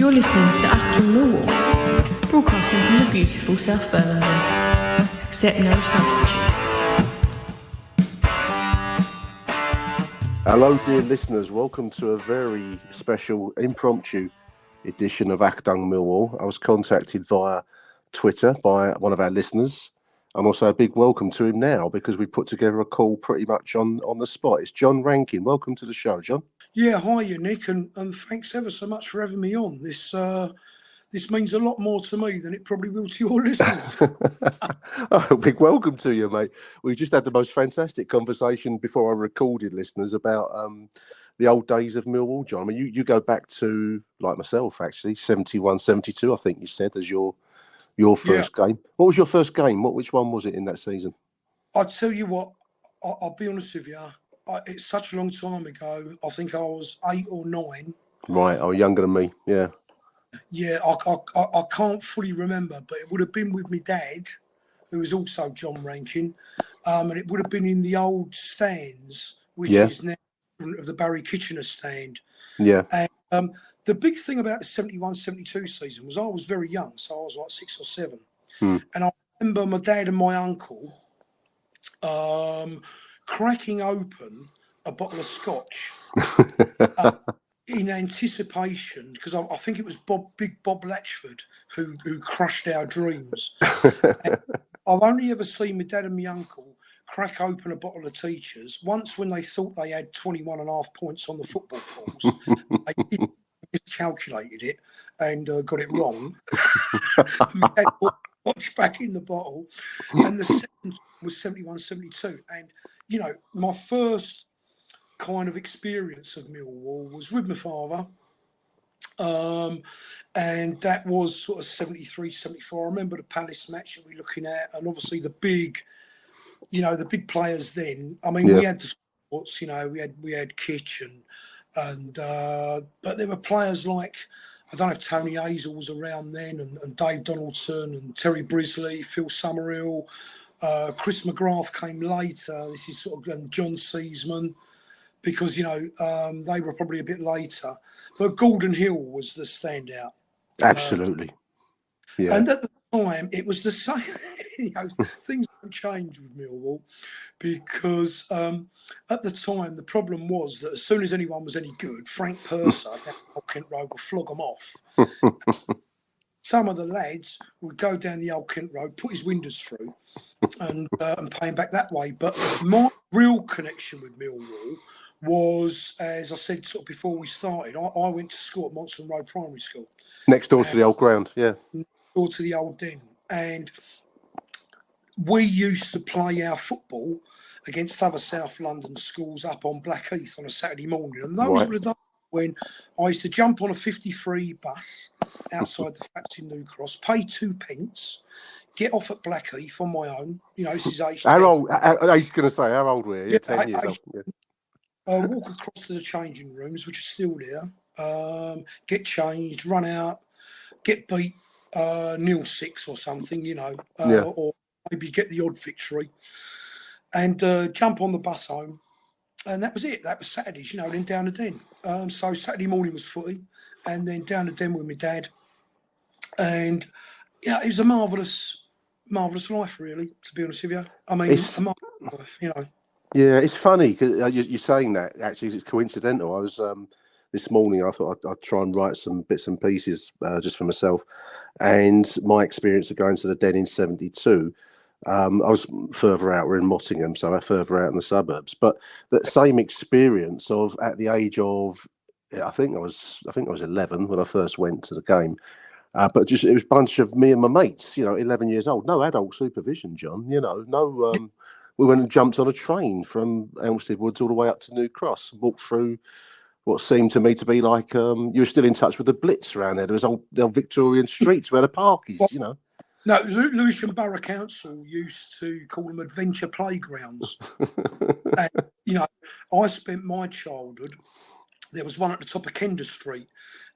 You're listening to Achtung, Millwall, broadcasting from the beautiful South Birmingham. Accept no substitute. Hello, dear listeners. Welcome to a very special impromptu edition of Achtung Millwall. I was contacted via Twitter by one of our listeners, and also a big welcome to him now because we put together a call pretty much on the spot. It's John Rankin. Welcome to the show, John. Yeah, hi, Nick, and thanks ever so much for having me on. This means a lot more to me than it probably will to your listeners. Oh, big welcome to you, mate. We just had the most fantastic conversation before I recorded, listeners, about the old days of Millwall, John. I mean, you go back to, like myself, actually, 71, 72, I think you said, as your first game. What was your first game? Which one was it in that season? I'll tell you what, I'll be honest with you. It's such a long time ago. I think I was 8 or 9. Right, oh, younger than me, yeah. Yeah, I can't fully remember, but it would have been with my dad, who was also John Rankin, and it would have been in the old stands, which is now of the Barry Kitchener stand. Yeah. And the big thing about the 71-72 season was I was very young, so I was like 6 or 7. And I remember my dad and my uncle cracking open a bottle of scotch in anticipation, because I think it was Big Bob Latchford who crushed our dreams. I've only ever seen my dad and my uncle crack open a bottle of Teachers once when they thought they had 21.5 points on the football balls. They miscalculated it and got it wrong. My dad put scotch back in the bottle, and the second was 71-72. And you know, my first kind of experience of Millwall was with my father, and that was sort of 73-74. I remember the Palace match that we were looking at, and obviously the big players then. I mean, we had the sports, you know, we had Kitch and but there were players like, I don't know if Tony Hazel was around then, and Dave Donaldson and Terry Brisley, Phil Summerhill. Chris McGrath came later. This is sort of John Seasman, because, you know, they were probably a bit later. But Gordon Hill was the standout. Absolutely. Yeah. And at the time, it was the same. You know, things don't change with Millwall, because at the time, the problem was that as soon as anyone was any good, Frank Purser down Old Kent Road would flog them off. Some of the lads would go down the Old Kent Road, put his windows through, and pay him back that way. But my real connection with Millwall was, as I said sort of before we started, I went to school at Monson Road Primary School. Next door to the old ground, yeah. Next door to the old den. And we used to play our football against other South London schools up on Blackheath on a Saturday morning. And those were the days when I used to jump on a 53 bus outside the flats in New Cross, pay 2p, get off at Blackheath on my own. You know, this is age. How old? I was going to say, how old were you? Yeah, 10 years old. Yeah. Walk across to the changing rooms, which are still there. Get changed, run out, get beat 0-6 or something, you know, or maybe get the odd victory, and jump on the bus home. And that was it. That was Saturdays, you know, then down the den. So Saturday morning was footy, and then down the den with my dad. And, you know, it was a marvellous life, really, to be honest with you. I mean, a marvellous life, you know. Yeah, it's funny because you're saying that. Actually, it's coincidental. I was this morning. I thought I'd try and write some bits and pieces just for myself, and my experience of going to the Den in '72. I was further out. We're in Mottingham, so further out in the suburbs. But that same experience of at the age of, I think I was 11 when I first went to the game. But just it was a bunch of me and my mates. You know, 11 years old. No adult supervision, John. You know, no. We went and jumped on a train from Elmstead Woods all the way up to New Cross, walked through what seemed to me to be like, you were still in touch with the Blitz around there. There was the old Victorian streets where the park is, you know. No, Lewisham Borough Council used to call them adventure playgrounds. And, you know, I spent my childhood, there was one at the top of Kender Street,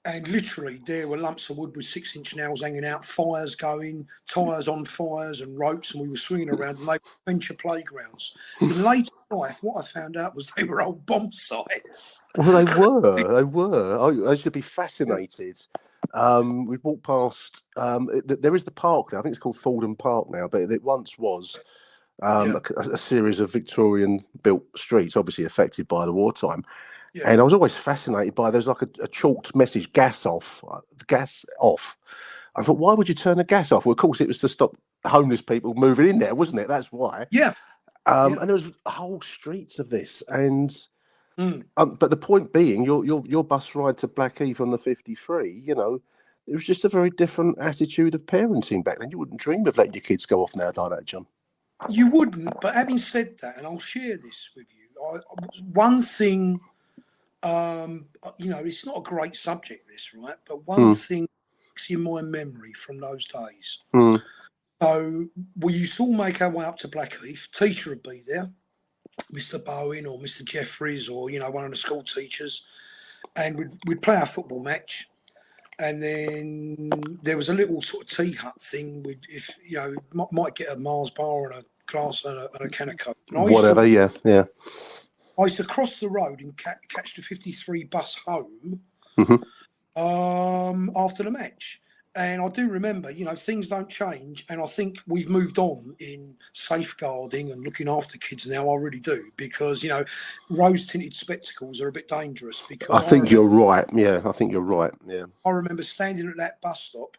and literally there were lumps of wood with 6-inch nails hanging out, fires going, tyres on fires and ropes, and we were swinging around, and they were adventure playgrounds. In later life, what I found out was they were old bomb sites. Well, they were. I used to be fascinated We walked past. There is the park now. I think it's called Fordham Park now, but it once was a series of Victorian-built streets, obviously affected by the wartime. Yeah. And I was always fascinated by there's like a chalked message: gas off, gas off. I thought, why would you turn the gas off? Well, of course, it was to stop homeless people moving in there, wasn't it? That's why. Yeah. And there was whole streets of this, and Mm. but the point being, your bus ride to Blackheath on the 53, you know, it was just a very different attitude of parenting back then. You wouldn't dream of letting your kids go off now like that, John. You wouldn't, but having said that, and I'll share this with you, one thing, you know, it's not a great subject, this, right? But one thing in my memory from those days. So we used to all make our way up to Blackheath. Teacher would be there, Mr. Bowen or Mr. Jeffries or, you know, one of the school teachers. And we'd play our football match. And then there was a little sort of tea hut thing. If you know, might get a Mars bar and a glass and a can of Coke. Whatever, yeah. I used to cross the road and catch the 53 bus home after the match. And I do remember, you know, things don't change. And I think we've moved on in safeguarding and looking after kids now. I really do. Because, you know, rose-tinted spectacles are a bit dangerous. Because I think you're right. Yeah, I think you're right. Yeah. I remember standing at that bus stop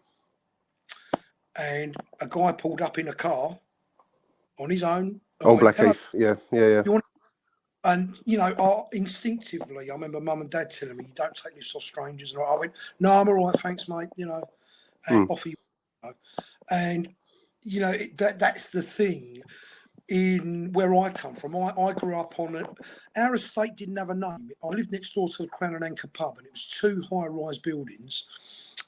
and a guy pulled up in a car on his own. On Blackheath. Yeah. And, you know, instinctively, I remember Mum and Dad telling me, you don't take this off strangers. And I went, no, I'm all right, thanks, mate, you know. And off he went. And, you know, that's the thing in where I come from. I grew up on it. Our estate didn't have a name. I lived next door to the Crown and Anchor pub, and it was 2 high-rise buildings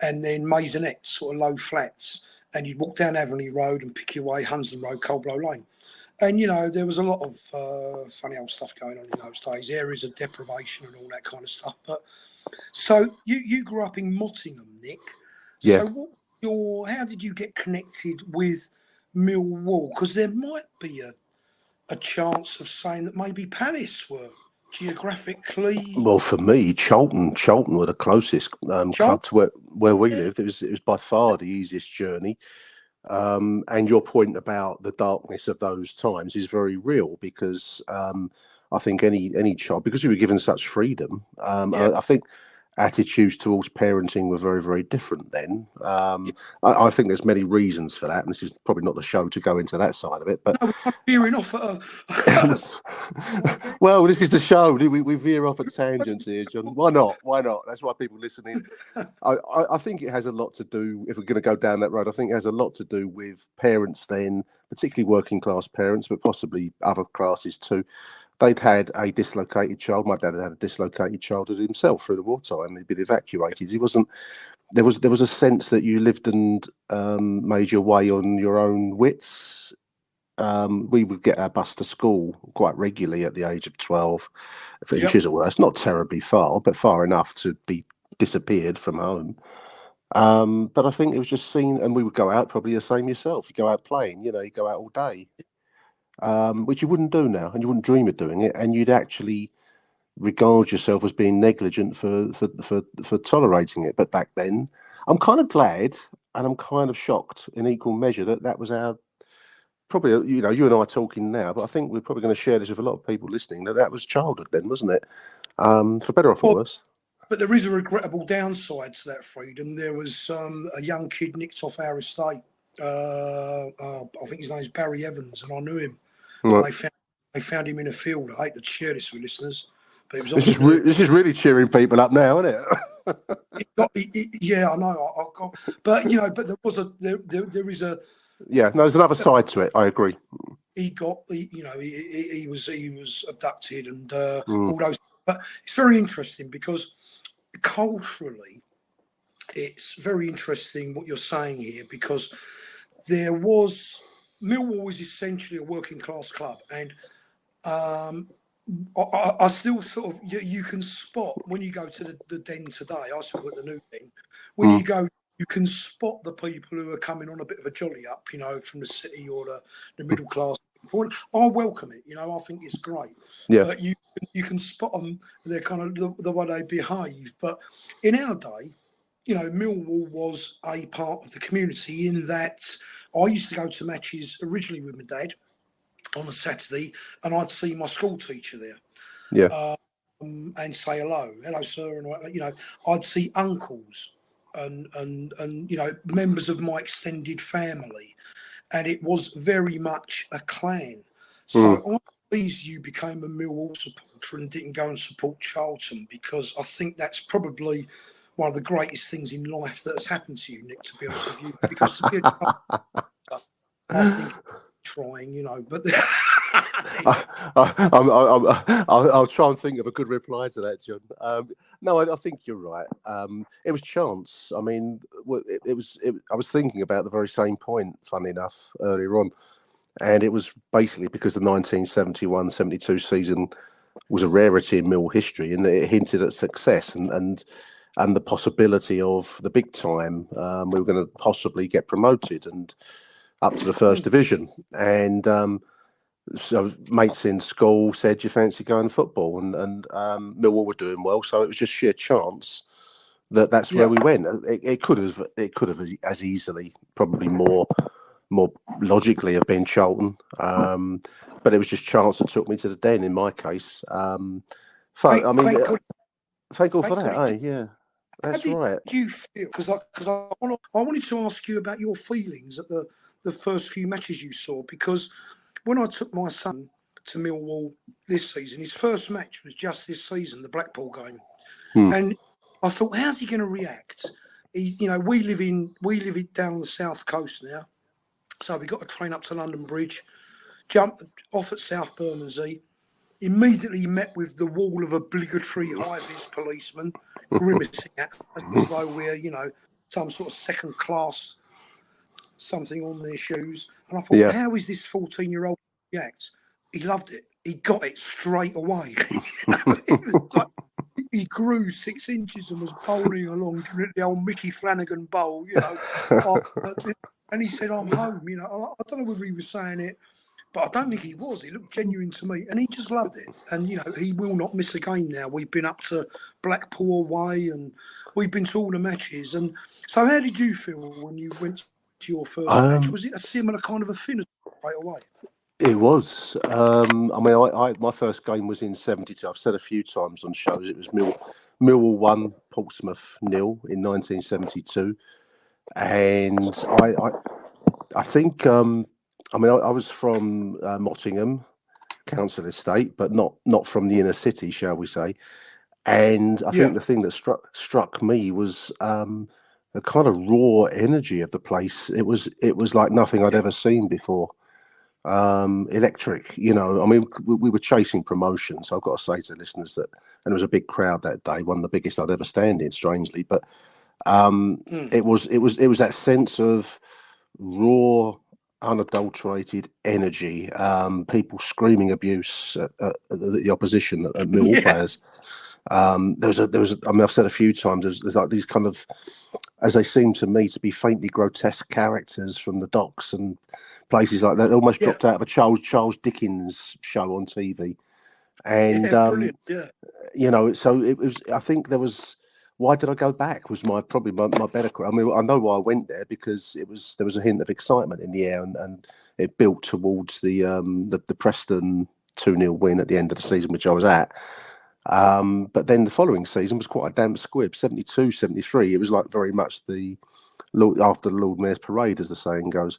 and then maisonettes, sort of low flats. And you'd walk down Avonlea Road and pick your way, Hunsdon Road, Coldblow Lane. And, you know, there was a lot of funny old stuff going on in those days, areas of deprivation and all that kind of stuff. But so you grew up in Mottingham, Nick. Yeah. So how did you get connected with Millwall? Because there might be a chance of saying that maybe Palace were geographically. Well, for me, Charlton were the closest club to where we lived. It was by far the easiest journey. And your point about the darkness of those times is very real because I think any child, because we were given such freedom, I think attitudes towards parenting were very, very different then. I think there's many reasons for that, and this is probably not the show to go into that side of it. But no, we're veering off at well, this is the show. We veer off at tangents here, John. Why not? That's why people listening. I think it has a lot to do, if we're going to go down that road, I think it has a lot to do with parents then, particularly working class parents, but possibly other classes too. They'd had a dislocated child. My dad had a dislocated childhood himself through the wartime. He'd been evacuated. He wasn't. There was a sense that you lived and made your way on your own wits. We would get our bus to school quite regularly at the age of 12 in Chislehurst. Not terribly far, but far enough to be disappeared from home. But I think it was just seen, and we would go out probably the same yourself. You go out playing, you go out all day. Which you wouldn't do now, and you wouldn't dream of doing it, and you'd actually regard yourself as being negligent for tolerating it. But back then, I'm kind of glad, and I'm kind of shocked in equal measure that was our probably. You and I are talking now, but I think we're probably going to share this with a lot of people listening. That was childhood then, wasn't it? For better or for worse. But there is a regrettable downside to that freedom. There was a young kid nicked off our estate. I think his name's Barry Evans, and I knew him. Right. They found him in a field. I hate to share this with listeners, but it was. This is really cheering people up now, isn't it? Yeah, I know. But there was there is a. Yeah, no, there's another side to it. I agree. He was abducted and all those. But it's very interesting because culturally, it's very interesting what you're saying here because Millwall was essentially a working class club, and I still sort of you can spot when you go to the Den today. I saw at the new Den when you go, you can spot the people who are coming on a bit of a jolly up, from the city or the middle class. I welcome it, I think it's great. Yeah. But you can spot them, they're kind of the way they behave. But in our day, Millwall was a part of the community in that I used to go to matches originally with my dad on a Saturday, and I'd see my school teacher there Yeah. and say hello, sir, and I'd see uncles and members of my extended family, and it was very much a clan. So Mm. I'm pleased you became a Millwall supporter and didn't go and support Charlton, because I think that's probably one of the greatest things in life that has happened to you, Nick, to be honest with you, because to be a I think trying, but I'll try and think of a good reply to that, John. No, I think you're right. It was chance. I mean, I was thinking about the very same point, funny enough, earlier on. And it was basically because the 1971-72 season was a rarity in Mill history, and it hinted at success and the possibility of the big time. We were going to possibly get promoted and up to the first division. And so mates in school said, "You fancy going football?" And Millwall were doing well, so it was just sheer chance that's where we went. It could have as easily, probably more logically, have been Charlton, but it was just chance that took me to the Den in my case. Thank God for that. Yeah, that's right. How did you feel? Because I wanted to ask you about your feelings at the first few matches you saw, because when I took my son to Millwall this season, his first match was just this season, the Blackpool game, and I thought, how's he going to react? We live down the south coast now, so we got a train up to London Bridge, jumped off at South Bermondsey, immediately met with the wall of obligatory high-vis policemen grimacing at us as though we're, some sort of second class something on their shoes. And I thought, how is this 14-year-old react? He loved it. He got it straight away. He grew 6 inches and was bowling along the old Mickey Flanagan bowl, and he said, "I'm home." I don't know whether he was saying it, but I don't think he was. He looked genuine to me, and he just loved it. And he will not miss a game now. We've been up to Blackpool away, and we've been to all the matches. And so, how did you feel when you went to your first match? Was it a similar kind of affinity right away? It was. I mean, my first game was in '72. I've said a few times on shows it was Millwall 1, Portsmouth 0 in 1972, and I think. I was from Mottingham Council Estate, but not from the inner city, shall we say. And I think the thing that struck me was the kind of raw energy of the place. It was like nothing I'd ever seen before. Electric, I mean, we were chasing promotion, so I've got to say to listeners that, and it was a big crowd that day, one of the biggest I'd ever stand in, strangely, but it was that sense of raw, unadulterated energy, people screaming abuse at the opposition, at Millwall players. There was I mean, I've said a few times, there's like these kind of, as they seem to me to be, faintly grotesque characters from the docks and places like that. They almost dropped out of a Charles Dickens show on TV. And so it was, I think there was, why did I go back was probably my better. I mean, I know why I went there, because there was a hint of excitement in the air, and it built towards the Preston 2-0 win at the end of the season, which I was at. But then the following season was quite a damp squib. 72, 73. It was like very much after the Lord Mayor's parade, as the saying goes.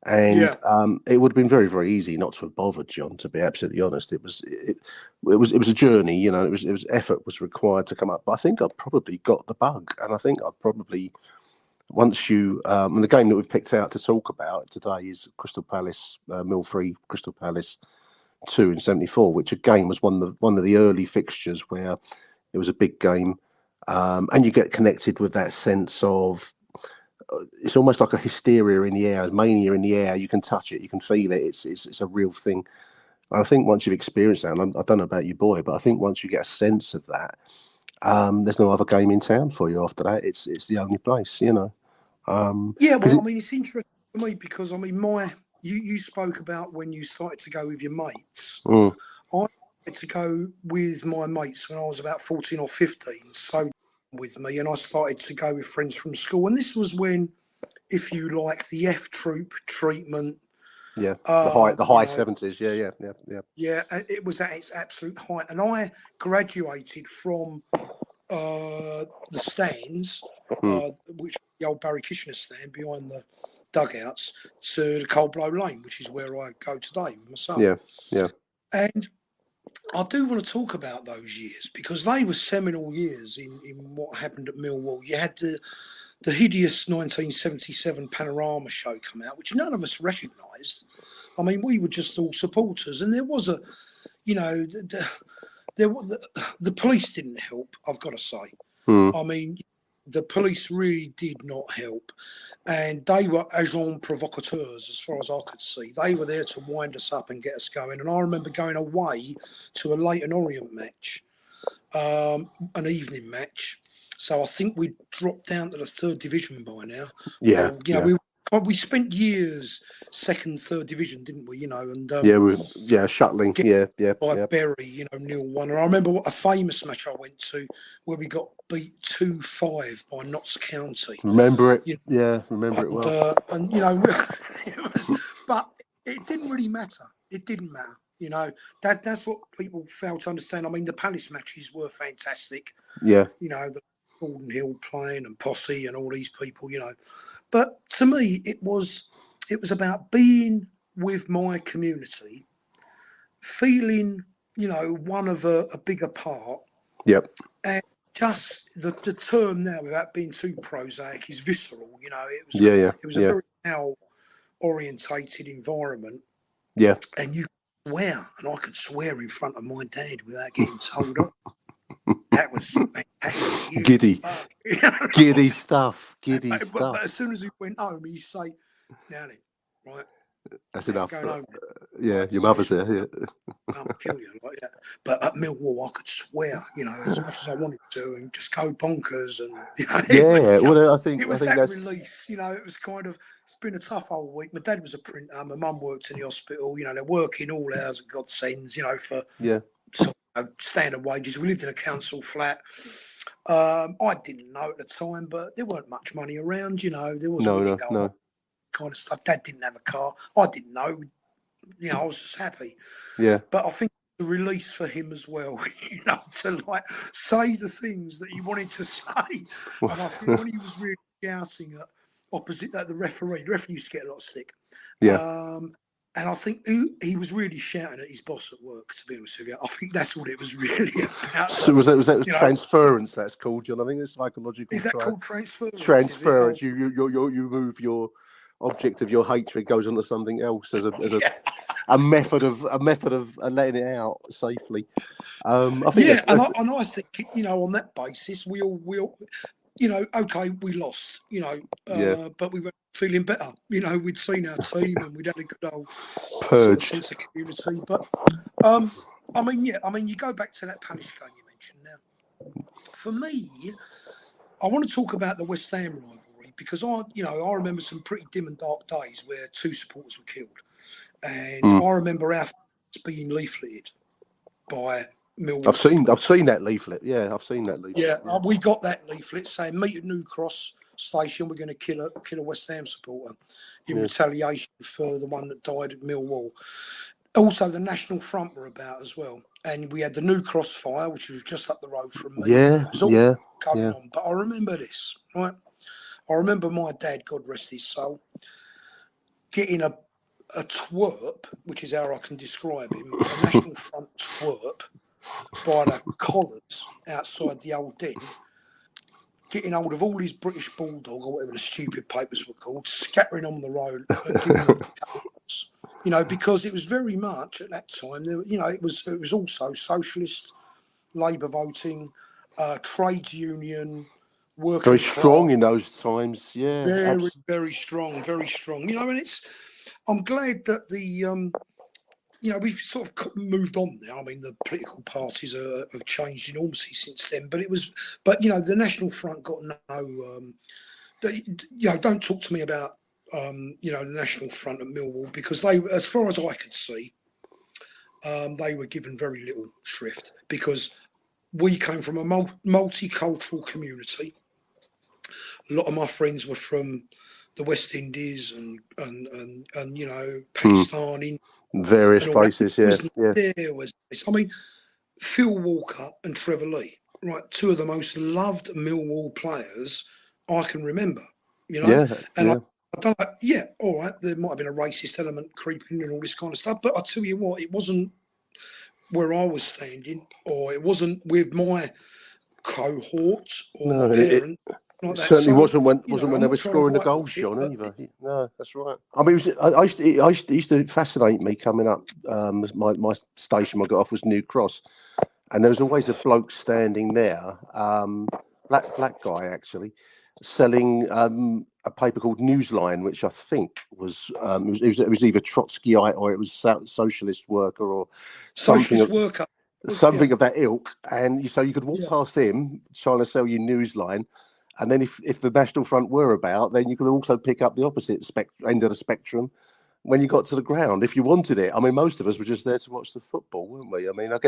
And it would have been very, very easy not to have bothered, John, to be absolutely honest. It was a journey, it was effort was required to come up. But I think I'd probably got the bug, and I think I'd probably, once you and the game that we've picked out to talk about today is Crystal Palace, Mill 3, Crystal Palace 2 in '74, which again was one of the early fixtures where it was a big game, and you get connected with that sense of, it's almost like a hysteria in the air, a mania in the air. You can touch it, you can feel it. It's a real thing. And I think once you've experienced that, and I don't know about you, boy, but I think once you get a sense of that, there's no other game in town for you after that. It's the only place, well, I mean, it's interesting for me because, I mean, you spoke about when you started to go with your mates. I had to go with my mates when I was about 14 or 15. So with me, and I started to go with friends from school. And this was when, if you like, the F Troop treatment. Yeah, the high you know, 70s. Yeah. Yeah, and it was at its absolute height. And I graduated from the stands, which the old Barry Kitchener stand behind the dugouts, to the Cold Blow Lane, which is where I go today with my son. Yeah. And I do want to talk about those years because they were seminal years in what happened at Millwall. You had the hideous 1977 Panorama show come out, which none of us recognised. I mean, we were just all supporters, and there was the police didn't help, I've got to say. I mean, the police really did not help, and they were agents provocateurs as far as I could see. They were there to wind us up and get us going. And I remember going away to a Leyton Orient match, an evening match. So I think we dropped down to the 3rd division by now. Yeah. We spent years 2nd, 3rd division, didn't we? And shuttling. By Bury, Neil won. And I remember a famous match I went to where we got beat 2-5 by Notts County. Remember it? Remember it well. But it didn't really matter. It didn't matter. That's what people fail to understand. I mean, the Palace matches were fantastic. Yeah. The Gordon Hill playing and Posse and all these people. But to me, it was about being with my community, feeling, one of a bigger part. Yep. And just the term now, without being too prosaic, is visceral. It was a very male-orientated environment. Yeah. And you could swear, and I could swear in front of my dad without getting told off. That was fantastic. Giddy stuff. But as soon as we went home, he'd say, "Now then, right, that's enough." Going home, your mother's there. Yeah. I'll kill you like that. But at Millwall, I could swear, as much as I wanted to, and just go bonkers. And I think that's release. It was kind of. It's been a tough old week. My dad was a printer. My mum worked in the hospital. They're working all hours of God sends. For standard wages. We lived in a council flat. I didn't know at the time, but there weren't much money around. There wasn't no kind of stuff. Dad didn't have a car. I didn't know. I was just happy. Yeah. But I think the release for him as well. To say the things that he wanted to say. And I think when he was really shouting at the referee used to get a lot of stick. Yeah. And I think he was really shouting at his boss at work, to be honest with you. I think that's what it was really about. So was that transference, that's called, John? I think it's psychological. Is that called transference? Transference. You move your object of your hatred goes onto something else as a method of letting it out safely. I think and I think, on that basis, we all okay, we lost, but we were feeling better. We'd seen our team and we'd had a good old sense of community. But you go back to that Palace game you mentioned now. For me, I want to talk about the West Ham rivalry because I remember some pretty dim and dark days where 2 supporters were killed, and I remember our being leafleted by Millwall. I've seen that leaflet. Yeah, I've seen that leaflet. Yeah, we got that leaflet saying meet at New Cross Station. We're going to kill a West Ham supporter in retaliation for the one that died at Millwall. Also, the National Front were about as well, and we had the New Cross fire, which was just up the road from me. It was all going on. But I remember this, right? I remember my dad, God rest his soul, getting a twerp, which is how I can describe him, a National Front twerp, by the collars outside the old den, getting hold of all his British Bulldog or whatever the stupid papers were called, scattering on the road, and giving them colors. Because it was very much at that time. It was also socialist, Labour voting, trades union, working. Very strong in those times. Yeah, very, very strong, very strong. And I'm glad that we've sort of moved on now. I mean, the political parties have changed enormously since then. But the National Front got no. Don't talk to me about the National Front at Millwall because they, as far as I could see, they were given very little shrift because we came from a multicultural community. A lot of my friends were from the West Indies and Pakistan, India, various and all that. places. Yeah, There was this. I mean, Phil Walker and Trevor Lee, right? Two of the most loved Millwall players I can remember. I don't like, all right, there might have been a racist element creeping in and all this kind of stuff, but I tell you what, it wasn't where I was standing, or it wasn't with my cohort or my parents. Like that. Certainly wasn't when I'm they not were trying to scoring the whitewash goals, it, John. but Either. No, that's right. I mean, it used to fascinate me coming up. My station I got off was New Cross, and there was always a bloke standing there, black guy actually, selling a paper called Newsline, which I think was it was either Trotskyite or it was socialist worker or something. Socialist worker. Something of that ilk, and so you could walk past him trying to sell you Newsline, and then if the National Front were about, then you could also pick up the opposite end of the spectrum when you got to the ground if you wanted it. I mean, most of us were just there to watch the football, weren't we? I mean, I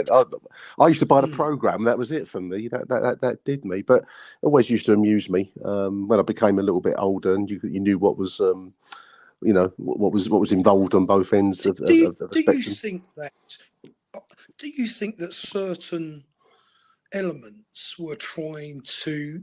used to buy the programme. That was it for me. That did me, but it always used to amuse me when I became a little bit older and you knew what was what was involved on both ends of the spectrum. Do you think that certain elements were trying to,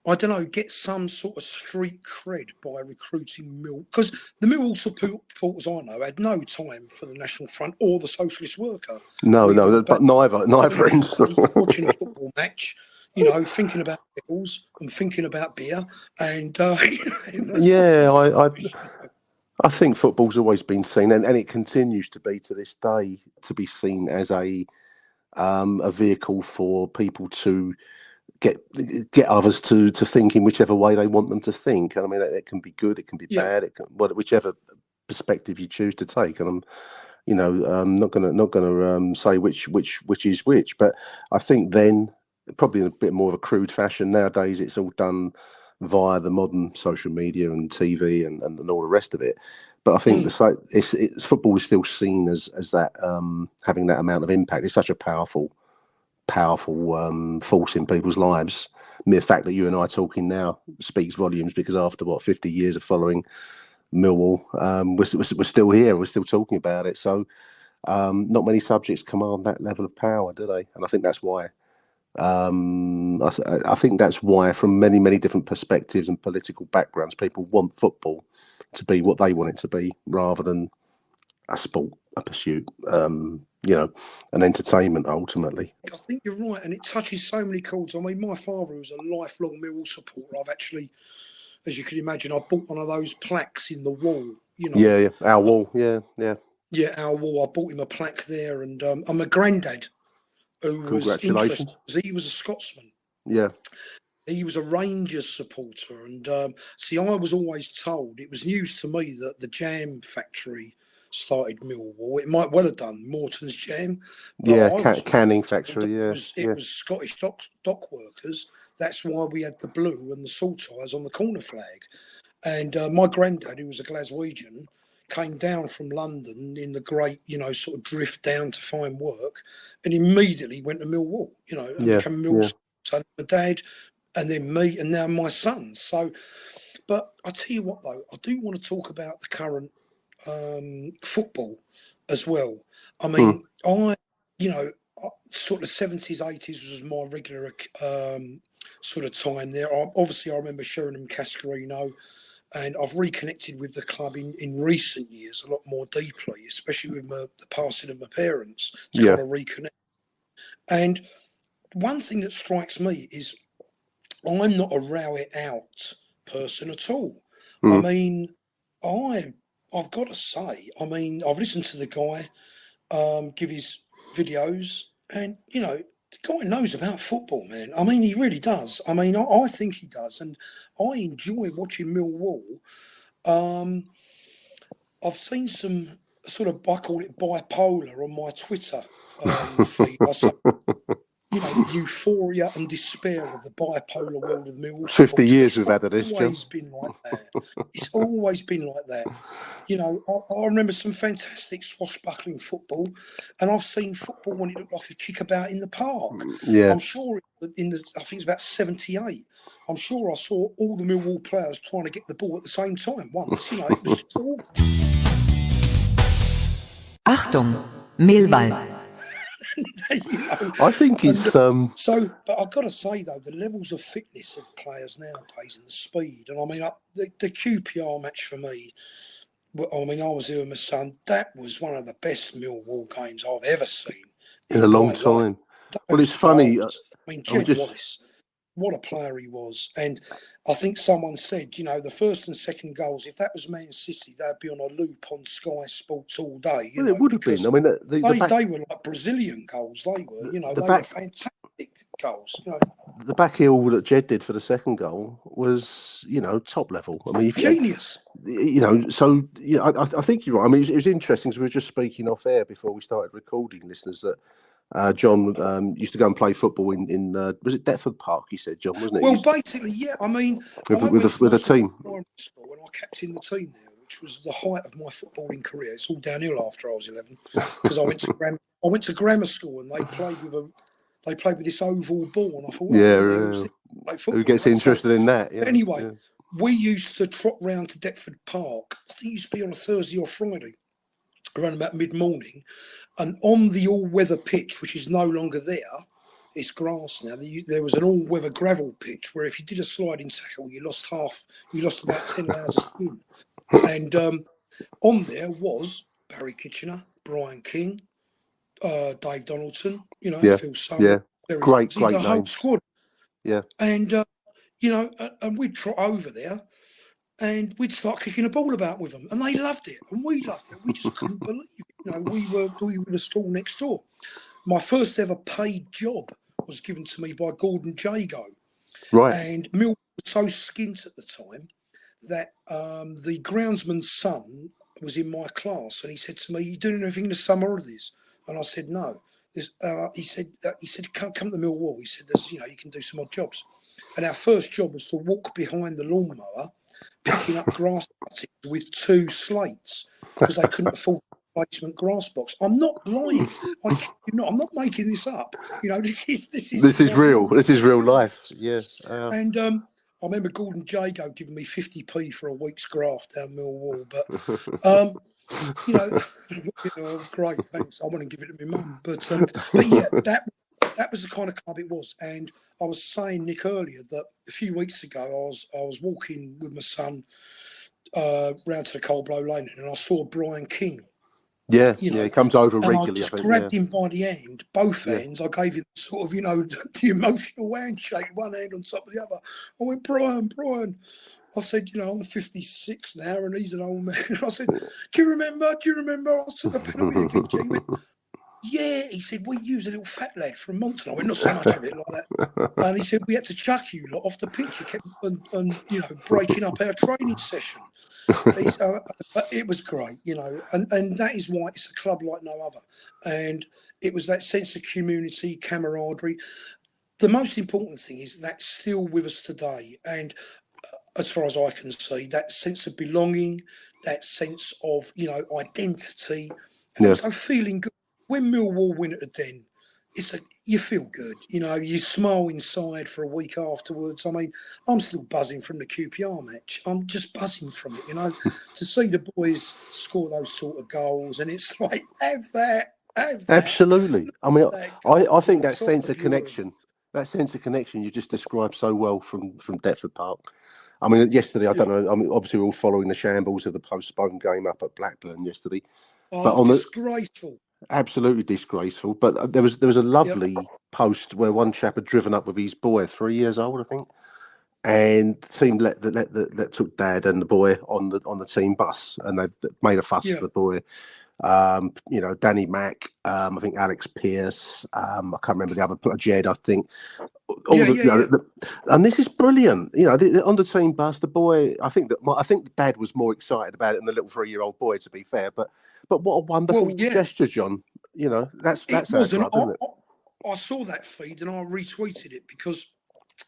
I don't know, get some sort of street cred by recruiting Mill? Because the Millwall supporters I know had no time for the National Front or the Socialist Worker. But neither ends. Watching a football match, thinking about bills and thinking about beer, and I think football's always been seen, and it continues to be to this day, to be seen as a vehicle for people to get others to think in whichever way they want them to think. And I mean, it can be good, it can be bad, whichever perspective you choose to take. And I'm not gonna say which is which, but I think then probably in a bit more of a crude fashion nowadays, it's all done via the modern social media and TV and all the rest of it. But I think it's football is still seen as that having that amount of impact. It's such a powerful force in people's lives. Mere fact that you and I are talking now speaks volumes, because after 50 years of following Millwall, we're still here, we're still talking about it. So not many subjects command that level of power, do they? And I think that's why. I think that's why, from many different perspectives and political backgrounds, people want football to be what they want it to be, rather than a sport, a pursuit, an entertainment ultimately. I think you're right, and it touches so many chords. I mean, my father was a lifelong Millwall supporter. I've actually, as you can imagine, I bought one of those plaques in the wall. Our wall, our wall. I bought him a plaque there, and I'm a granddad who was interested. He was a Scotsman. Yeah. He was a Rangers supporter. And I was always told, it was news to me, that the jam factory started Millwall. It might well have done, Morton's Jam. Canning factory, It was Scottish dock workers. That's why we had the blue and the salt eyes on the corner flag. And my granddad, who was a Glaswegian, came down from London in the great, sort of drift down to find work, and immediately went to Millwall, and became Millwall. So my dad, and then me, and now my son. So, but I tell you what, though, I do want to talk about the current football as well. I mean, sort of 70s, 80s was my regular sort of time there. Obviously, I remember Sheringham Cascarino. And I've reconnected with the club in recent years a lot more deeply, especially with the passing of my parents, to kind of reconnect. And one thing that strikes me is I'm not a row it out person at all. I mean, I've got to say, I've listened to the guy give his videos, and, the guy knows about football, man. I mean, he really does. I mean, I think he does. And I enjoy watching Millwall. I've seen some sort of, I call it bipolar on my Twitter feed. euphoria and despair of the bipolar world of the Millwall. 50 years we've had of this, John. It's always been like that. It's always been like that. You know, I remember some fantastic swashbuckling football, and I've seen football when it looked like a kickabout in the park. Yeah. I'm sure I think it's about 78. I'm sure I saw all the Millwall players trying to get the ball at the same time once. You know, it was just all. Achtung, Millwall. You know, I think it's so, but I've got to say though, the levels of fitness of players nowadays and the speed, and I mean, the QPR match for me. I mean, I was there with my son. That was one of the best Millwall games I've ever seen in a long time. Well, it's funny. I mean, Jed Wallace, what a player he was. And I think someone said, you know, the first and second goals, if that was Man City, they'd be on a loop on Sky Sports all day. Well, it would have been. I mean, they were like Brazilian goals. They were, you know, they were fantastic goals. You know, the back heel that Jed did for the second goal was, you know, top level. I mean, genius. You know, so you know, I think you're right. I mean, it was interesting because we were just speaking off air before we started recording, listeners, that John used to go and play football in was it Deptford Park? He said, John, wasn't it? Well, basically, yeah. I mean, with a team. When I captained the team there, which was the height of my footballing career. It's all downhill after I was 11 because I went to grammar school and they played with this oval ball, and I thought, well, who gets interested in that? Yeah, anyway, we used to trot round to Deptford Park. I think it used to be on a Thursday or Friday, around about mid-morning, and on the all-weather pitch, which is no longer there, it's grass now. There was an all-weather gravel pitch where if you did a sliding tackle, you lost about 10 hours of skin. And on there was Barry Kitchener, Brian King, Dave Donaldson, you know, Phil Sumner, great the whole names. squad. Yeah, and you know, and we'd trot over there, and we'd start kicking a ball about with them, and they loved it, and we loved it. We just couldn't believe it. You know, we were the school next door. My first ever paid job was given to me by Gordon Jago, right? And Millwall was so skint at the time that the groundsman's son was in my class, and he said to me, "You doing anything in the summer holidays?" And I said, "No." He said, "Come to Millwall." He said, "There's, you know, you can do some odd jobs." And our first job was to walk behind the lawnmower, picking up grass cuttings with 2 slates because they couldn't afford a replacement grass box. I'm not lying. I'm not making this up. You know, this is real. This is real life. Yeah. And I remember Gordon Jago giving me 50p for a week's graft down Millwall, but. You know, great, thanks. I want to give it to my mum, but yeah, that was the kind of club it was. And I was saying, Nick, earlier that a few weeks ago I was walking with my son round to the Cold Blow Lane, and I saw Brian King. Yeah, you know, he comes over regularly. I just grabbed him by the hand, both hands. I gave him sort of, you know, the emotional handshake, one hand on top of the other. I went, Brian. I said, you know, I'm 56 now and he's an old man. I said, do you remember? I took a penalty against you. He went, yeah. He said, we use a little fat lad from Monton. I went, not so much of it like that. And he said, we had to chuck you lot off the pitch. You kept on, you know, breaking up our training session. But it was great, you know, and that is why it's a club like no other. And it was that sense of community, camaraderie. The most important thing is that's still with us today. And as far as I can see, that sense of belonging, that sense of, you know, identity, and also feeling good. When Millwall win at the Den, you feel good. You know, you smile inside for a week afterwards. I mean, I'm still buzzing from the QPR match. I'm just buzzing from it, you know, to see the boys score those sort of goals. And it's like, have that. Absolutely. I mean, I think that sense of connection you just described so well from Deptford Park. I mean, yesterday, I don't know. I mean, obviously, we're all following the shambles of the postponed game up at Blackburn yesterday. Oh, disgraceful. Absolutely disgraceful. But there was a lovely post where one chap had driven up with his boy, 3 years old, I think, and the team let took Dad and the boy on the team bus, and they made a fuss for the boy. You know, Danny Mack, I think Alex Pearce, I can't remember the other, Jed, I think. And this is brilliant. You know, on the team bus, the boy, I think Dad was more excited about it than the little 3-year-old boy, to be fair. But what a wonderful gesture, John. You know, that's our club, isn't it? I saw that feed and I retweeted it because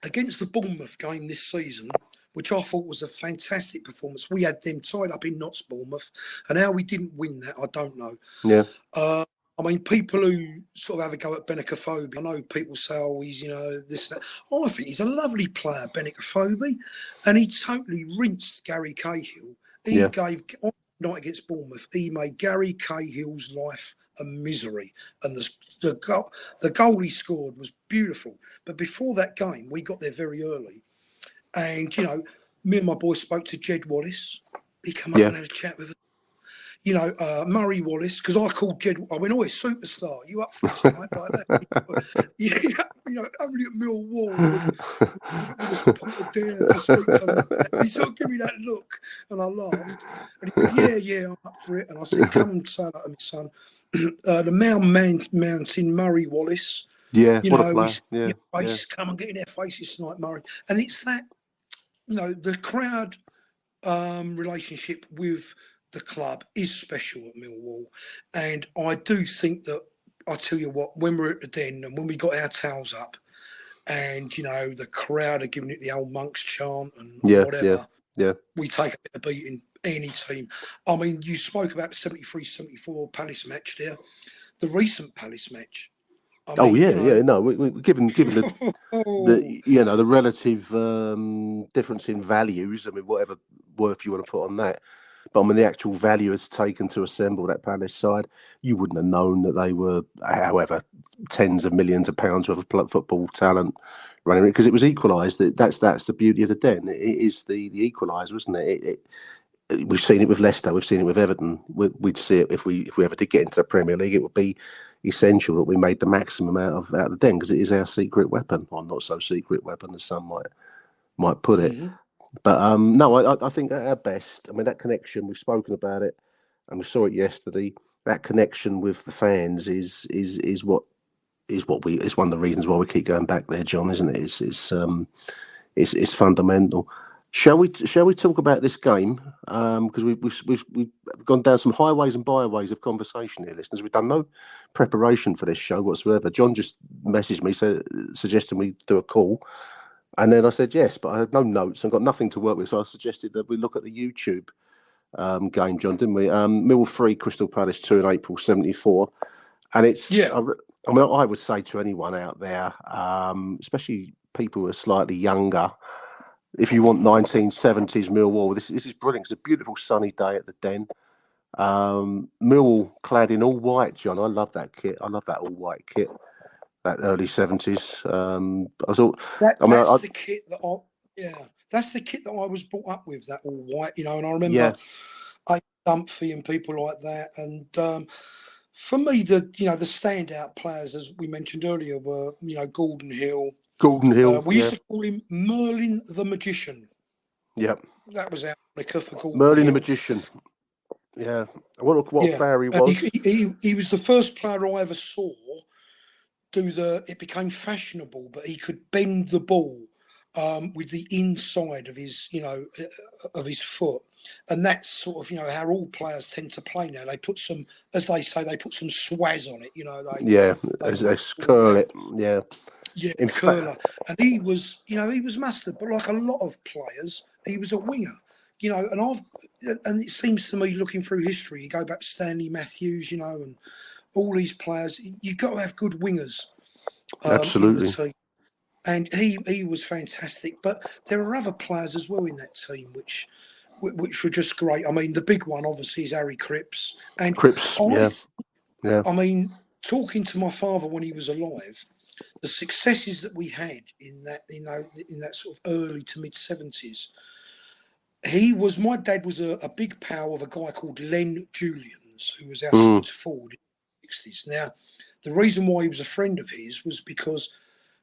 against the Bournemouth game this season, which I thought was a fantastic performance, we had them tied up in knots, Bournemouth, and how we didn't win that, I don't know. Yeah. I mean, people who sort of have a go at Benicophobe, I know people say, oh, he's, this, that. I think he's a lovely player, Benicophobe, and he totally rinsed Gary Cahill. He gave, on the night against Bournemouth, he made Gary Cahill's life a misery. And the goal he scored was beautiful. But before that game, we got there very early. And, me and my boy spoke to Jed Wallace. He came up and had a chat with us. Murray Wallace, because I called Jed, I went, "Oh, superstar, you up for it tonight?" Only at Millwall, with a spot of dare to speak something. He sort of gave me that look, and I laughed. And he went, "Yeah, I'm up for it." And I said, "Come and say that to me, son." The Mountain Murray Wallace. Yeah, what a player. Come and get in their faces tonight, Murray. And it's that, the crowd relationship with the club is special at Millwall, and I do think that, I tell you what, when we're at the Den and when we got our towels up and the crowd are giving it the old monks chant and whatever, we take a bit of beating, any team. I mean, you spoke about the 73-74 Palace match there, the recent Palace match. We given the relative difference in values. I mean, whatever worth you want to put on that. But I mean, the actual value it's taken to assemble that Palace side, you wouldn't have known that they were, however, tens of millions of pounds worth of football talent running it, because it was equalised. That's the beauty of the Den. It is the equaliser, isn't it? We've seen it with Leicester. We've seen it with Everton. We'd see it if we ever did get into the Premier League. It would be essential that we made the maximum out of the Den, because it is our secret weapon, or not so secret weapon as some might put it. Mm-hmm. But I think at our best, I mean, that connection, we've spoken about it and we saw it yesterday. That connection with the fans is one of the reasons why we keep going back there, John, isn't it? It's fundamental. Shall we talk about this game? Because we've gone down some highways and byways of conversation here, listeners. We've done no preparation for this show whatsoever. John just messaged me suggesting we do a call. And then I said yes, but I had no notes and got nothing to work with. So I suggested that we look at the YouTube game, John, didn't we? Millwall 3, Crystal Palace 2 in April 74. And it's, I would say to anyone out there, especially people who are slightly younger, if you want 1970s Millwall, this is brilliant. It's a beautiful sunny day at the Den. Millwall clad in all white, John. I love that kit. I love that all white kit. That early 70s. That's the kit that I was brought up with, that all white, and I remember Dumphy and people like that. And for me, the standout players, as we mentioned earlier, were, Gordon Hill. We used to call him Merlin the Magician. Yep. That was our moniker for Gordon Merlin Hill. the Magician. Yeah. What player he was. He was the first player I ever saw it became fashionable, but he could bend the ball with the inside of his, of his foot. And that's sort of, how all players tend to play now. They put some, as they say, they put some swaz on it, they curl it, yeah. Yeah, curler. And he was mustard, but like a lot of players, he was a winger. And it seems to me, looking through history, you go back to Stanley Matthews, and all these players, you've got to have good wingers. Absolutely. In the team. And he was fantastic. But there are other players as well in that team which were just great. I mean, the big one, obviously, is Harry Cripps. And I mean, talking to my father when he was alive, the successes that we had in that sort of early to mid 70s, my dad was a big pal of a guy called Len Julians, who was our centre forward in the 60s. Now, the reason why he was a friend of his was because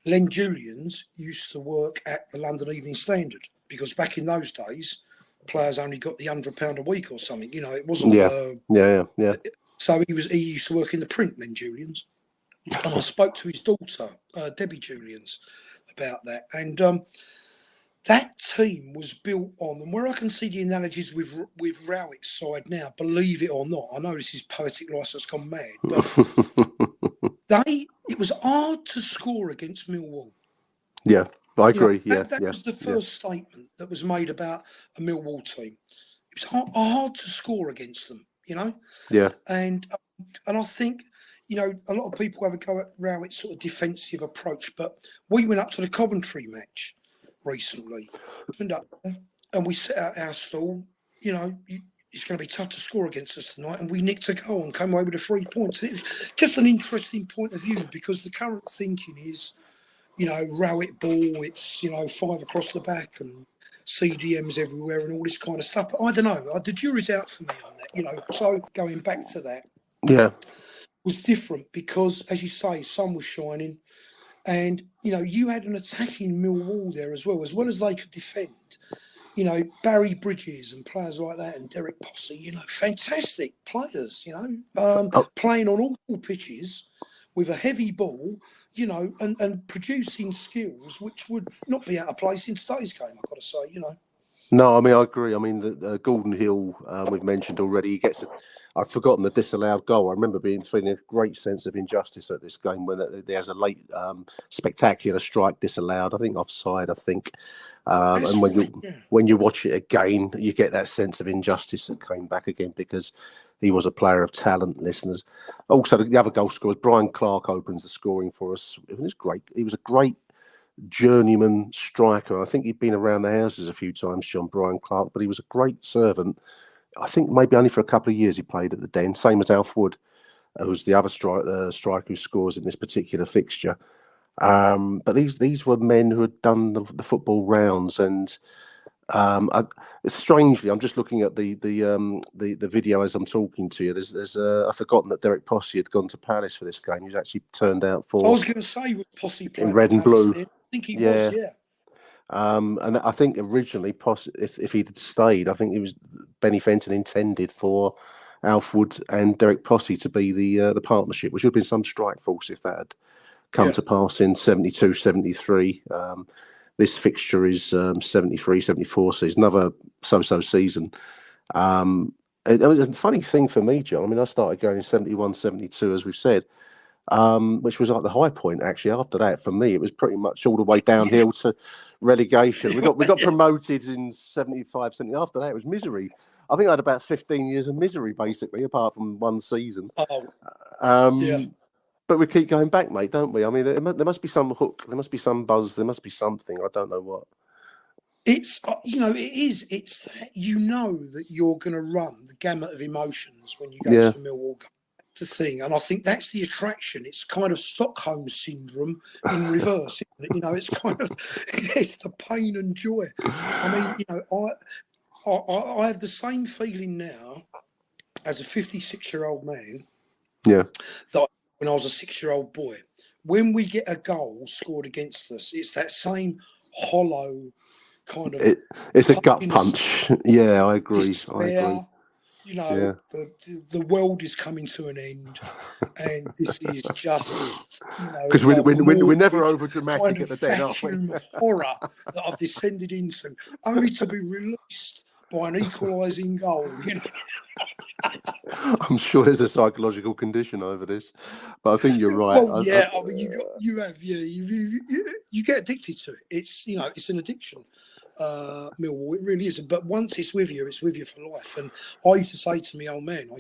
Len Julians used to work at the London Evening Standard, because back in those days, players only got the £100 a week or something. It wasn't. Yeah. So he used to work in the print, Len Julians, and I spoke to his daughter, Debbie Julians, about that. And that team was built on, and where I can see the analogies with Rowett's side now, believe it or not, I know this is poetic license gone mad, but it was hard to score against Millwall. Yeah, I agree. That was the first statement that was made about a Millwall team. It was hard to score against them, Yeah. And I think, a lot of people have a go at Rowett's sort of defensive approach, but we went up to the Coventry match recently, and we set out our stall. It's going to be tough to score against us tonight, and we nicked a goal and came away with 3 points. And it was just an interesting point of view, because the current thinking is, Rowett ball, it's, 5 across the back and CDMs everywhere and all this kind of stuff. But I don't know. The jury's out for me on that, So going back to that, was different because, as you say, sun was shining, and you had an attacking Millwall there as well as they could defend. Barry Bridges and players like that, and Derek Posse, fantastic players, playing on all pitches with a heavy ball, and producing skills which would not be out of place in today's game, I've got to say, No, I mean, I agree. I mean, the Gordon Hill, we've mentioned already, he gets I've forgotten the disallowed goal. I remember feeling a great sense of injustice at this game when there's a late spectacular strike disallowed. I think offside. And when you watch it again, you get that sense of injustice that came back again, because he was a player of talent, listeners. Also, the other goal scorer, Brian Clark, opens the scoring for us. It was great. He was a great journeyman striker. I think he'd been around the houses a few times, John Brian Clark, but he was a great servant. I think maybe only for a couple of years he played at the Den, same as Alf Wood, who's the other striker who scores in this particular fixture. But these were men who had done the football rounds, and strangely, I'm just looking at the video as I'm talking to you. I've forgotten that Derek Posse had gone to Palace for this game. He was actually turned out for. I was going to say, was Posse playing in red and blue? Then? I think he was, yeah. And I think originally, if he'd stayed, I think it was Benny Fenton intended for Alf Wood and Derek Posse to be the partnership, which would have been some strike force if that had come to pass in 72, 73. This fixture is 73, 74, so it's another so-so season. It was a funny thing for me, John. I mean, I started going in 71, 72, as we've said, which was like the high point, actually. After that, for me, it was pretty much all the way downhill to relegation. We got promoted in 75, 70. After that, it was misery. I think I had about 15 years of misery, basically, apart from one season. But we keep going back, mate, don't we? I mean, there must be some hook. There must be some buzz. There must be something. I don't know what. It's, it is. It's that that you're going to run the gamut of emotions when you go to Millwall. That's the thing. And I think that's the attraction. It's kind of Stockholm syndrome in reverse. Isn't it? It's kind of, it's the pain and joy. I mean, I have the same feeling now as a 56-year-old man. Yeah. That when I was a 6-year-old boy, when we get a goal scored against us, it's that same hollow kind of. It's a gut punch. Yeah, I agree. Despair, the world is coming to an end, and this is just because we're never over dramatic at the Den, aren't we? Of horror that I've descended into, only to be released by an equalising goal. I'm sure there's a psychological condition over this, but I think you're right. Well, I mean, you get addicted to it. It's it's an addiction. Millwall, it really is. But once it's with you for life. And I used to say to me old man,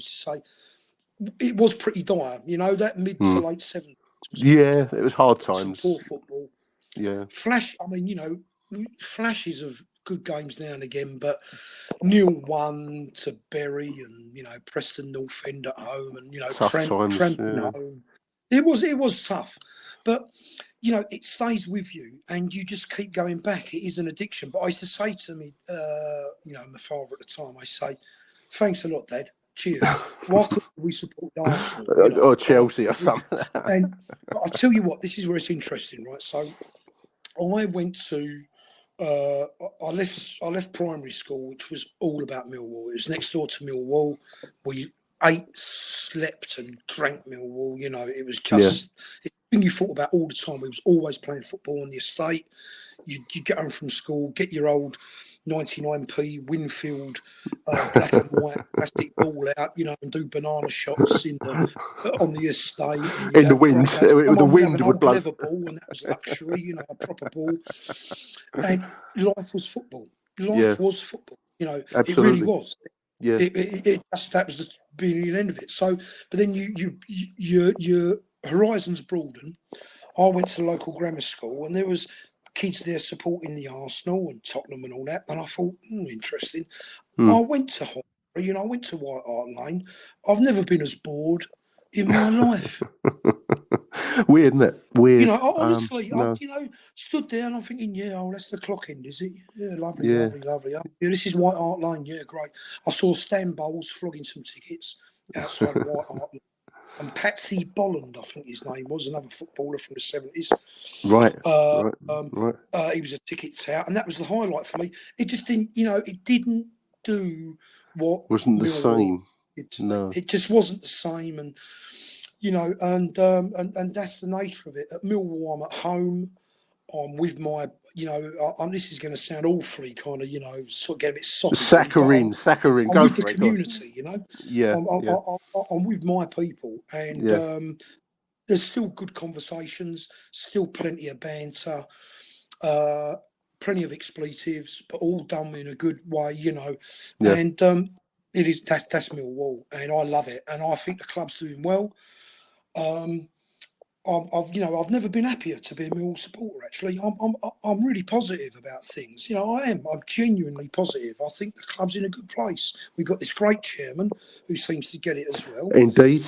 it was pretty dire. That mid to late 70s. It was hard times. Some poor football. Yeah. Flashes of good games now and again, but 0-1 to Bury and Preston North End at home and tramping home. It was tough, but it stays with you and you just keep going back. It is an addiction. But I used to say to me, my father at the time, I say, "Thanks a lot, Dad. Cheers." Why couldn't we support Arsenal or Chelsea or something? And I tell you what, this is where it's interesting, right? So I went to. I left primary school, which was all about Millwall. It was next door to Millwall. We ate, slept, and drank Millwall. It was just it's the thing you thought about all the time. We was always playing football on the estate. You get home from school, get your old 99p Winfield black and white plastic ball out, and do banana shots on the estate. And In the wind, the wind would blow. Leather ball, and that was luxury, a proper ball. And life was football. Life was football. Absolutely. It really was. Yeah. That was the beginning and end of it. So, but then your horizons broaden. I went to the local grammar school, and there was kids there supporting the Arsenal and Tottenham and all that. And I thought, interesting. I went to Horbury, I went to White Hart Lane. I've never been as bored in my life. Weird, isn't it? Weird. Honestly, no. I stood there and I'm thinking, that's the clock end, is it? Yeah, lovely. This is White Hart Lane. Yeah, great. I saw Stan Bowles flogging some tickets outside of White Hart Lane. And Patsy Bolland, I think his name was, another footballer from the 70s. Right. He was a ticket tout, and that was the highlight for me. It just didn't, it didn't do what wasn't the same. No, it just wasn't the same, and and that's the nature of it. At Millwall, I'm at home. I'm with my, this is going to sound awfully kind of, sort of get a bit soft. Saccharine. I'm Go with for the it. community, Yeah. I'm with my people, and there's still good conversations, still plenty of banter, plenty of expletives, but all done in a good way, Yeah. And that's Millwall, and I love it, and I think the club's doing well. I've never been happier to be a Millwall supporter. Actually, I'm really positive about things. I am. I'm genuinely positive. I think the club's in a good place. We've got this great chairman who seems to get it as well. Indeed.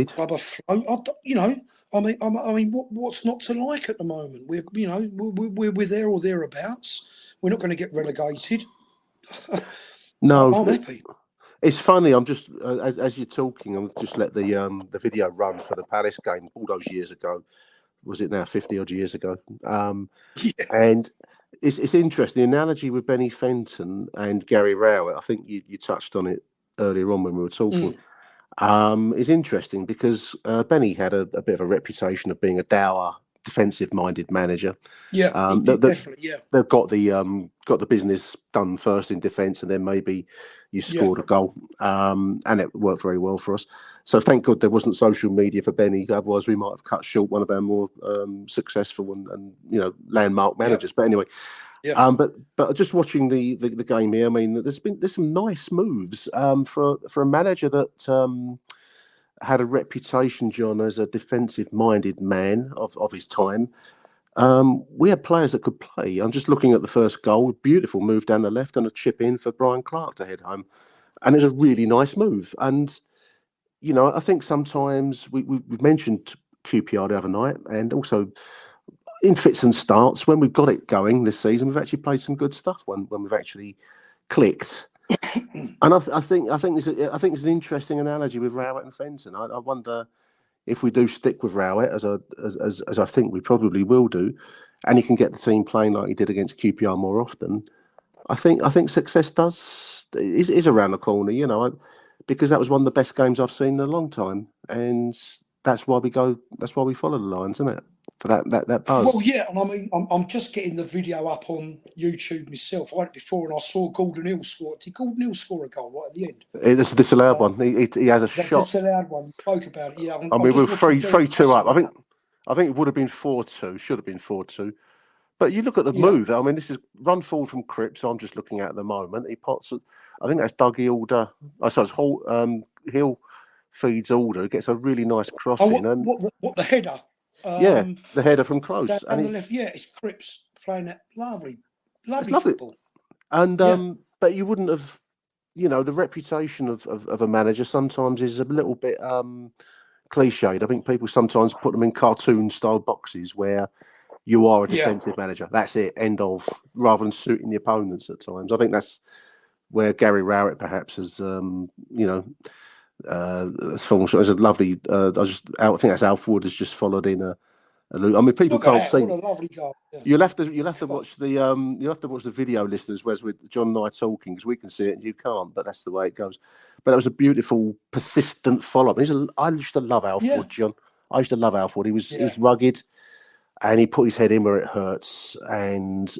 Club afloat. I mean, what's not to like at the moment? We're there or thereabouts. We're not going to get relegated. No, I'm happy. It's funny. I'm just as you're talking, I'm just let the video run for the Palace game all those years ago. Was it now 50 odd years ago? And it's interesting. The analogy with Benny Fenton and Gary Rowett. I think you touched on it earlier on when we were talking. Is interesting because Benny had a bit of a reputation of being a dour, defensive-minded manager. Yeah, definitely. Yeah, they've got the business done first in defence, and then maybe you scored a goal, and it worked very well for us. So thank God there wasn't social media for Benny. Otherwise, we might have cut short one of our more successful and landmark managers. But anyway, but just watching the game here, I mean, there's some nice moves for a manager that had a reputation, John, as a defensive-minded man of his time. We had players that could play. I'm just looking at the first goal. Beautiful move down the left and a chip in for Brian Clark to head home. And it was a really nice move. And, I think sometimes we've mentioned QPR the other night, and also in fits and starts, when we've got it going this season, we've actually played some good stuff when we've actually clicked. And I think it's an interesting analogy with Rowett and Fenton. I wonder if we do stick with Rowett, as I think we probably will do, and he can get the team playing like he did against QPR more often. I think success is around the corner, because that was one of the best games I've seen in a long time, and that's why we follow the Lions, isn't it? For that buzz. Well, yeah, and I mean, I'm just getting the video up on YouTube myself. I had it before, and I saw Gordon Hill score. Did Gordon Hill score a goal right at the end? It's a disallowed one. He has a shot. Disallowed one. Spoke about it. Yeah, I mean, we're 3-2 up. I think it would have been 4-2. Should have been 4-2. But you look at the move. I mean, this is run forward from Cripps. I'm just looking at the moment. He pots. I think that's Dougie Alder. Hill feeds Alder. He gets a really nice cross in. And what the header? The header from close. And the left, it's Cripps playing that lovely football. And but you wouldn't have, the reputation of a manager sometimes is a little bit cliched. I think people sometimes put them in cartoon style boxes where you are a defensive manager. That's it, end of, rather than suiting the opponents at times. I think that's where Gary Rowett perhaps has, there's a lovely. I think that's Alf Wood has just followed in a loop. I mean, people can't see. What a lovely goal! Yeah. You'll have to watch the video, listeners, whereas with John and I talking, because we can see it and you can't. But that's the way it goes. But that was a beautiful, persistent follow up. I used to love Alf Wood, John. I used to love Alf Wood. He was rugged, and he put his head in where it hurts. And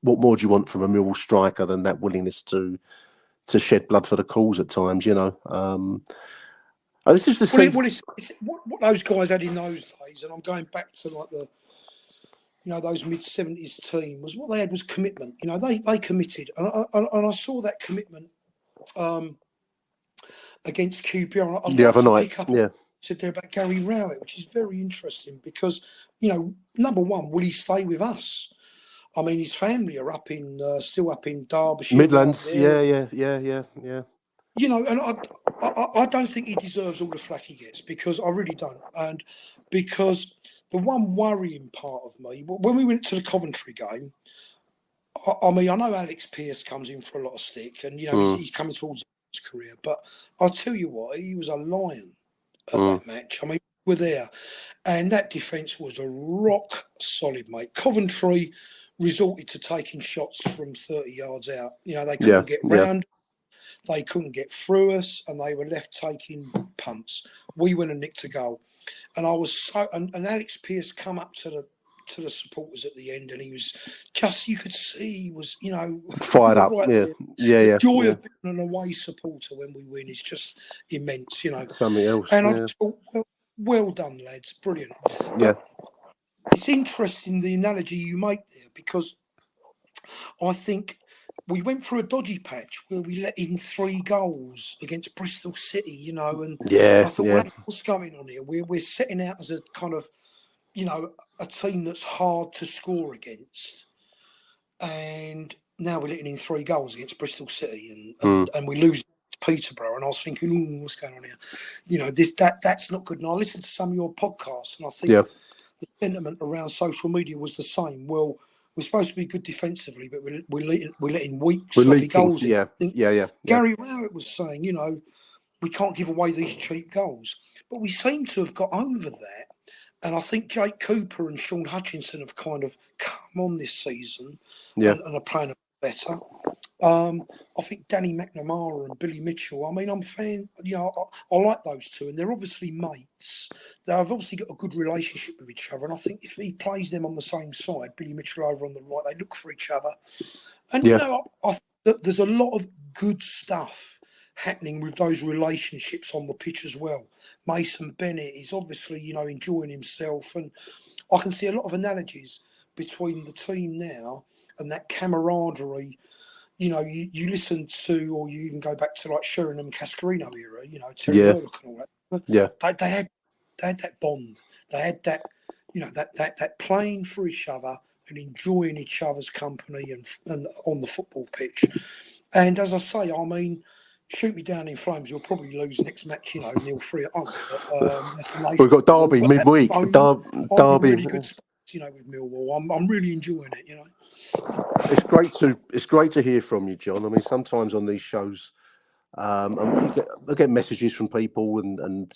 what more do you want from a Millwall striker than that willingness to shed blood for the cause at times? This is the it's what those guys had in those days, and I'm going back to like those mid-70s team, was what they had was commitment. They committed, and I saw that commitment against QPR. I'd the like other to night. pick up Yeah. said there about Gary Rowett, which is very interesting because, number one, will he stay with us? I mean, his family are still up in Derbyshire, Midlands. Yeah. And I don't think he deserves all the flack he gets, because I really don't. And because the one worrying part of me, when we went to the Coventry game, I mean, I know Alex Pearce comes in for a lot of stick, and he's coming towards his career, but I'll tell you what, he was a lion at that match. I mean, we were there, and that defence was a rock solid, mate. Coventry resorted to taking shots from 30 yards out. They couldn't get round, they couldn't get through us, and they were left taking punts. We went and nicked a goal, and I was and Alex Pearce come up to the supporters at the end, and he was just, you could see he was, fired up. Right Yeah. there. Yeah. The joy of being an away supporter when we win is just immense, Something else. And I just thought, well done, lads, brilliant. But it's interesting the analogy you make there, because I think we went through a dodgy patch where we let in 3 goals against Bristol City, and I thought, well, what's going on here? We're setting out as a kind of, a team that's hard to score against, and now we're letting in 3 goals against Bristol City, and we lose Peterborough. And I was thinking, what's going on here? That's not good. And I listened to some of your podcasts, and I think the sentiment around social media was the same. Well, we're supposed to be good defensively, but we're letting weak, sloppy goals in. Yeah. Gary Rowett was saying, we can't give away these cheap goals, but we seem to have got over that. And I think Jake Cooper and Sean Hutchinson have kind of come on this season and are playing better. I think Danny McNamara and Billy Mitchell, I mean, I'm a fan, I like those two, and they're obviously mates. They've obviously got a good relationship with each other. And I think if he plays them on the same side, Billy Mitchell over on the right, they look for each other. And, I think that there's a lot of good stuff happening with those relationships on the pitch as well. Mason Bennett is obviously, enjoying himself, and I can see a lot of analogies between the team now and that camaraderie. You listen to, or you even go back to like Sheringham Cascarino era, Terry Murdoch and all that. They had that bond. They had that, that playing for each other and enjoying each other's company and on the football pitch. And as I say, I mean, shoot me down in flames, you'll probably lose next match, 0-3 at home. We've got Derby midweek. Derby. Really good spots, with Millwall. I'm really enjoying it, It's great to hear from you, John. I mean, sometimes on these shows, I get messages from people and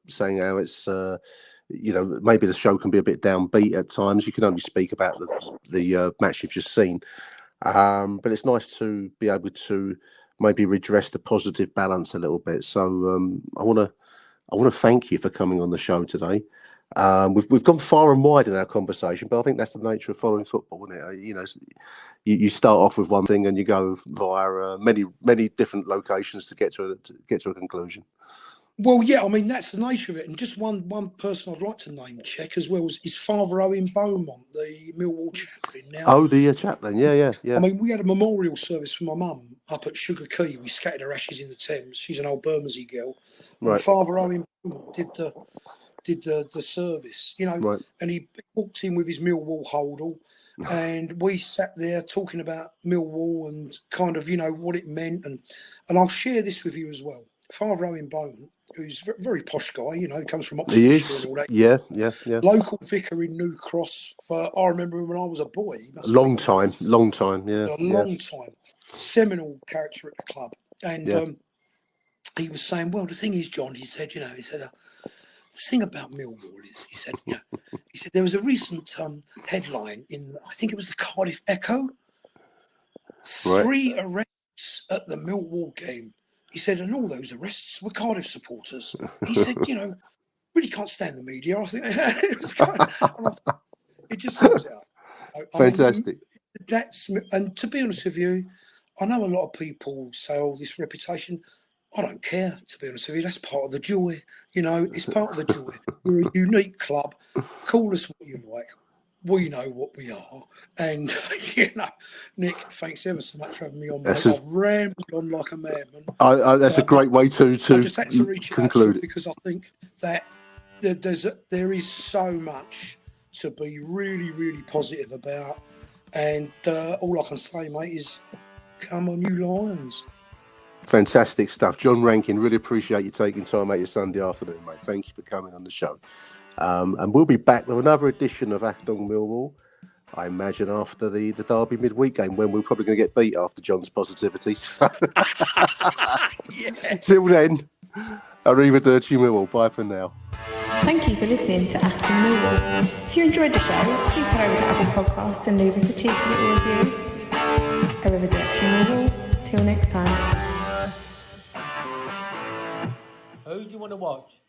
saying how it's maybe the show can be a bit downbeat at times. You can only speak about the match you've just seen, but it's nice to be able to maybe redress the positive balance a little bit. So I want to thank you for coming on the show today. We've gone far and wide in our conversation, but I think that's the nature of following football, isn't it? You start off with one thing and you go via many different locations to get to a conclusion. Well, yeah, I mean, that's the nature of it. And just one person I'd like to name check as well is Father Owen Beaumont, the Millwall chaplain. Now, the chaplain, yeah. I mean, we had a memorial service for my mum up at Sugar Key. We scattered her ashes in the Thames. She's an old Bermondsey girl. And right. Father Owen Beaumont did the service, right. And he walked in with his Millwall hodl, and we sat there talking about Millwall and kind of, what it meant. And I'll share this with you as well. Father Owen Beaumont, who's a very posh guy, comes from Oxfordshire and all that. Yeah. Local vicar in New Cross. I remember him when I was a boy. Long time, yeah. A long time. Seminal character at the club. And he was saying, well, the thing is, John, he said, the thing about Millwall is, he said there was a recent headline in, I think it was the Cardiff Echo, 3 arrests at the Millwall game. He said, and all those arrests were Cardiff supporters. He said, really can't stand the media. I think it was kind of, It just sums it up. Fantastic. And to be honest with you, I know a lot of people say, "Oh, this reputation." I don't care, to be honest with you. That's part of the joy. You know, it's part of the joy. We're a unique club. Call us what you like. We know what we are. And, you know, Nick, thanks ever so much for having me on, mate. I've rambled on like a madman. That's a great way to I just had to reach conclude it because I think that there is so much to be really, really positive about. And all I can say, mate, is come on, you Lions. Fantastic stuff. John Rankin, really appreciate you taking time out your Sunday afternoon, mate. Thank you for coming on the show. And we'll be back with another edition of Achtung Millwall, I imagine, after the Derby midweek game, when we're probably going to get beat after John's positivity. So till then, arrivederci Millwall. Bye for now. Thank you for listening to Achtung Millwall. If you enjoyed the show, please head over to Apple Podcasts and leave us a cheeky little review. Arrivederci Millwall. Till next time. Who do you want to watch?